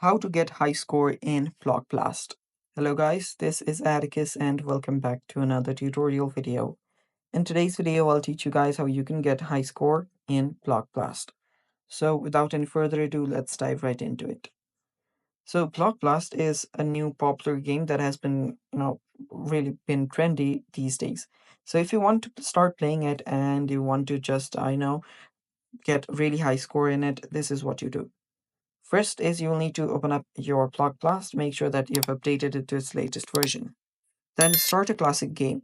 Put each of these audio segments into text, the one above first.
How to get high score in Block Blast. Hello guys, this is Atticus and welcome back to another tutorial video. In today's video, I'll teach you guys how you can get high score in Block Blast. So without any further ado, let's dive right into it. So Block Blast is a new popular game that has been, really been trendy these days. So if you want to start playing it and you want to just, get really high score in it, this is what you do. First is you'll need to open up your Block Blast, make sure that you've updated it to its latest version. Then start a classic game.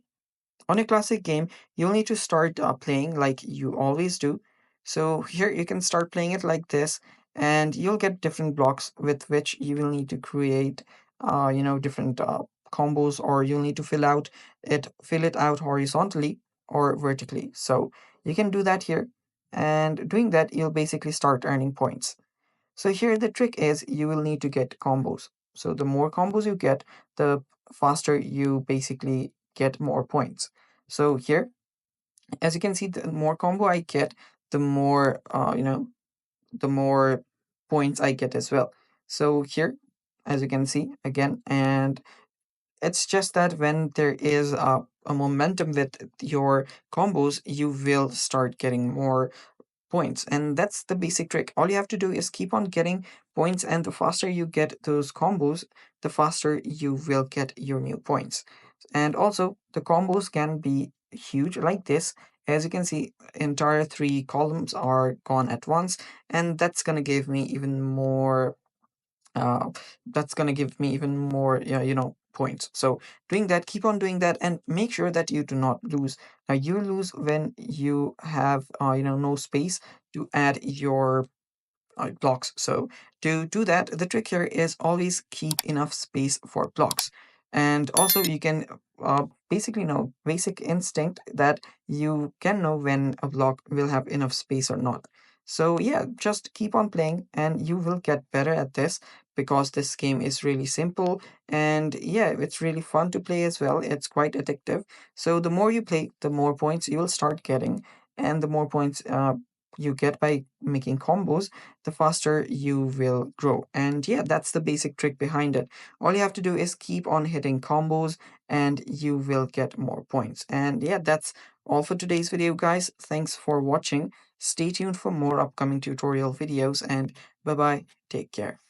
On a classic game, you'll need to start playing like you always do. So here you can start playing it like this, and you'll get different blocks with which you will need to create, different combos, or you'll need to fill it out horizontally or vertically. So you can do that here, and doing that, you'll basically start earning points. So here the trick is you will need to get combos. So the more combos you get, the faster you basically get more points. So here, as you can see, the more combo I get, the more the more points I get as well. So here, as you can see again, and it's just that when there is a momentum with your combos, you will start getting more points, and that's the basic trick. All you have to do is keep on getting points, and the faster you get those combos, the faster you will get your new points. And also the combos can be huge like this. As you can see, entire three columns are gone at once, and uh, that's gonna give me even more, points. So doing that, keep on doing that, and make sure that you do not lose. Now you lose when you have no space to add your blocks. So to do that, the trick here is always keep enough space for blocks. And also you can basically know basic instinct that you can know when a block will have enough space or not. So yeah, just keep on playing and you will get better at this, because this game is really simple, and yeah, it's really fun to play as well. It's quite addictive. So the more you play, the more points you will start getting, and the more points you get by making combos, the faster you will grow. And yeah, that's the basic trick behind it. All you have to do is keep on hitting combos and you will get more points. And yeah, that's all for today's video, guys. Thanks for watching. Stay tuned for more upcoming tutorial videos, and bye bye. Take care.